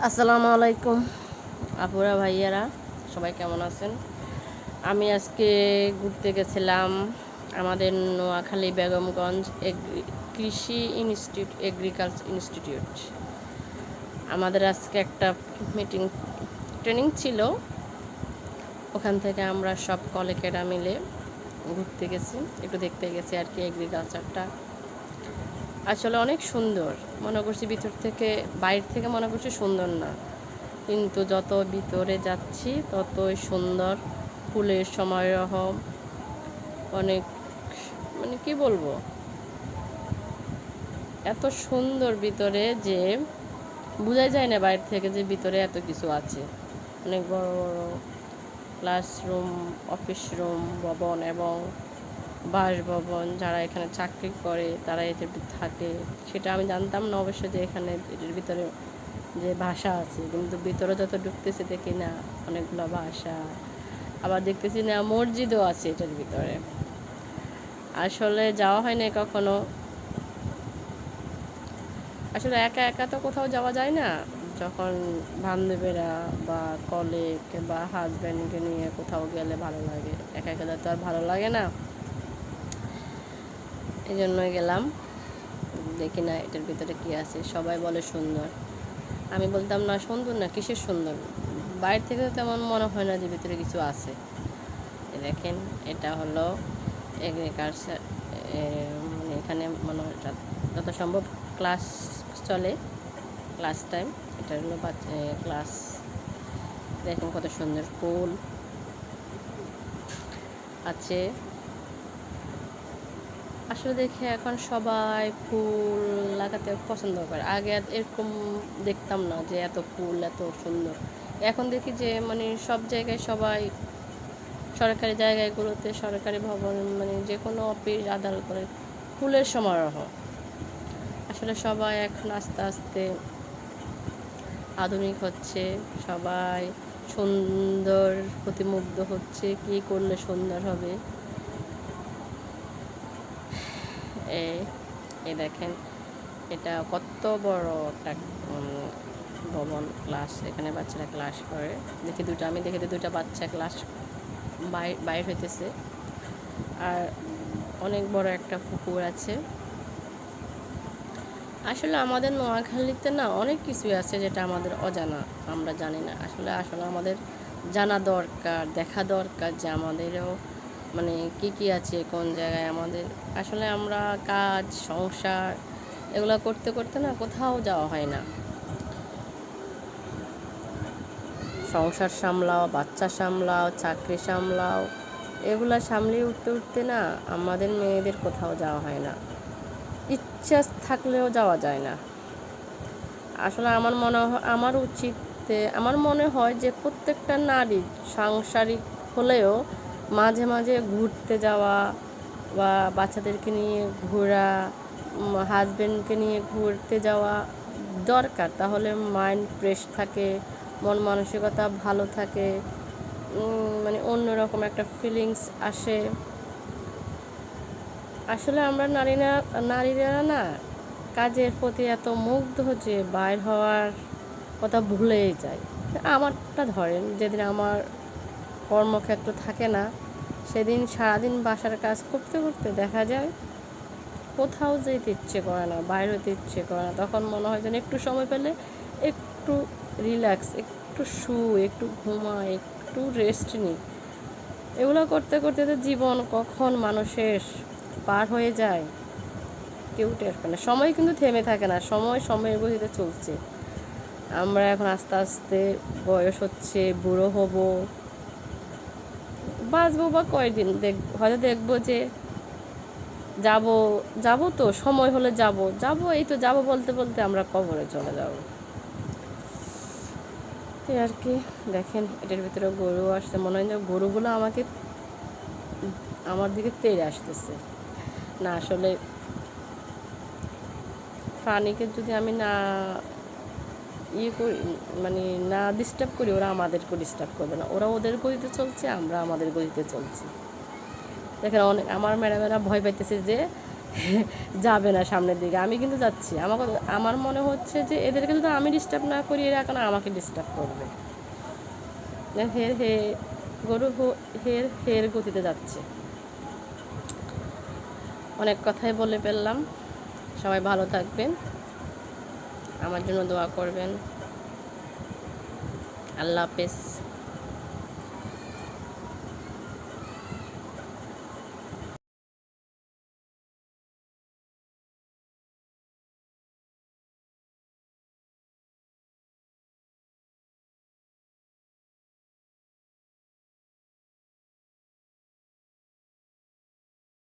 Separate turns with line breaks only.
আসসালামু আলাইকুম আপুরা ভাইয়ারা, সবাই কেমন আছেন? আমি আজকে ঘুরতে গেছিলাম আমাদের নোয়াখালী বেগমগঞ্জ কৃষি ইনস্টিটিউট, এগ্রিকালচার ইনস্টিটিউট। আমাদের আজকে একটা মিটিং ট্রেনিং ছিল, ওখান থেকে আমরা সব কলিগেরা মিলে ঘুরতে গেছি, একটু দেখতে গেছি আর কি। এগ্রিকালচারটা আসলে অনেক সুন্দর, মনে করছি ভিতর থেকে, বাইরে থেকে মনে করছি সুন্দর না, কিন্তু যত ভিতরে যাচ্ছি ততই সুন্দর। ফুলের সমারোহ অনেক, মানে কি বলবো, এত সুন্দর ভিতরে যে বোঝা যায় না বাইরে থেকে যে ভিতরে এত কিছু আছে। অনেক বড় বড় ক্লাসরুম, অফিস রুম, ভবন এবং বাসভবন। যারা এখানে চাকরি করে তারা এতে থাকে, সেটা আমি জানতাম না অবশ্য যে এখানে এটার ভিতরে যে ভাষা আছে, কিন্তু ভিতরে যত ঢুকতেছে দেখি না অনেকগুলো ভাষা। আবার দেখতেছি না মসজিদও আছে এটার ভিতরে। আসলে যাওয়া হয় না কখনো। আসলে একা একা তো কোথাও যাওয়া যায় না, যখন বান্ধবীরা বা কলিগ বা হাজব্যান্ডকে নিয়ে কোথাও গেলে ভালো লাগে। একা একা তো আর ভালো লাগে না, এই জন্যই গেলাম। দেখি না এটার ভিতরে কি আছে। সবাই বলে সুন্দর, আমি বলতাম না সুন্দর না, কিসের সুন্দর, বাইরে থেকে তো তেমন মনে হয় না যে ভিতরে কিছু আছে। দেখেন, এটা হলো এগ্রিকালচার, মানে এখানে মনে হয় যত সম্ভব ক্লাস চলে, ক্লাস টাইম। এটা হলো ক্লাস। দেখেন কত সুন্দর ফুল আছে। আসলে দেখে এখন সবাই ফুল লাগাতে পছন্দ করে। আগে এরকম দেখতাম না যে এত ফুল এত সুন্দর। এখন দেখি যে মানে সব জায়গায় সবাই, সরকারি জায়গাগুলোতে, সরকারি ভবন, মানে যে কোনো অফিস আদালত করে ফুলের সমারোহ। আসলে সবাই এখন আস্তে আস্তে আধুনিক হচ্ছে, সবাই সুন্দর প্রতিমুগ্ধ হচ্ছে, কী করলে সুন্দর হবে। এ দেখেন, এটা কত বড় একটা ভবন, ক্লাস। এখানে বাচ্চারা ক্লাস করে। আমি দেখি দুটা বাচ্চা ক্লাস বাইর হইতেছে। আর অনেক বড় একটা পুকুর আছে। আসলে আমাদের নোয়াখালীতে না অনেক কিছুই আছে যেটা আমাদের অজানা, আমরা জানি না। আসলে আসলে আমাদের জানা দরকার, দেখা দরকার যে আমাদেরও মানে কি কি আছে কোন জায়গায় আমাদের। আসলে আমরা কাজ সংসার এগুলো করতে করতে না কোথাও যাওয়া হয় না। সংসার সামলাও, বাচ্চা সামলাও, চাকরি সামলাও, এগুলা সামলিয়ে উঠতে উঠতে না আমাদের মেয়েদের কোথাও যাওয়া হয় না। ইচ্ছা থাকলেও যাওয়া যায় না। আসলে আমার মনে হয় যে প্রত্যেকটা নারী সাংসারিক হলেও মাঝে মাঝে ঘুরতে যাওয়া বা বাচ্চাদেরকে নিয়ে ঘোরা, হাজব্যান্ডকে নিয়ে ঘুরতে যাওয়া দরকার। তাহলে মাইন্ড ফ্রেশ থাকে, মন মানসিকতা ভালো থাকে, মানে অন্যরকম একটা ফিলিংস আসে। আসলে আমরা নারীরা না কাজের প্রতি এত মুগ্ধ যে বাইর হওয়ার কথা ভুলেই যায়। আমারটা ধরেন, যেদিন আমার কর্মক্ষেত্র থাকে না সেদিন সারাদিন বাসার কাজ করতে করতে দেখা যায় কোথাও যেতে ইচ্ছে করে না, বাইরে হতে ইচ্ছে করে না। তখন মনে হয় যেন একটু সময় পেলে একটু রিল্যাক্স, একটু একটু ঘুমাই, একটু রেস্ট নিই। এগুলো করতে করতে তো জীবন কখন মানুষের পার হয়ে যায় কেউ টের পায় না। সময় কিন্তু থেমে থাকে না, সময়ের গতিতে চলছে। আমরা এখন আস্তে আস্তে বয়স হচ্ছে, বুড়ো হব, বাঁচবো বা কয়দিন হয়তো দেখবো যে যাব যাব, তো সময় হলে যাব, এই তো যাব বলতে বলতে আমরা কবরে চলে যাব, এই আর কি। দেখেন এটার ভিতরে গরু আসছে, মনে হয় যে গরুগুলো আমার দিকে তেড়ে আসতেছে না। আসলে প্রাণীকে যদি আমি না করি, মানে না ডিস্টার্ব করি, ওরা আমাদেরকে ডিস্টার্ব করবে না। ওরা ওদের গতিতে চলছে, আমরা আমাদের গতিতে চলছি। দেখেন আমার ম্যাডামেরা ভয় পাইতেছে যে যাবে না সামনের দিকে, আমি কিন্তু যাচ্ছি। আমার মনে হচ্ছে যে এদেরকে যদি আমি ডিস্টার্ব না করি, এরা কেন আমাকে ডিস্টার্ব করবে। হের হে গরু হের হের গতিতে যাচ্ছে। অনেক কথাই বলে ফেললাম। সবাই ভালো থাকবেন, আমার জন্য দোয়া করবেন। আল্লাহ হাফেজ।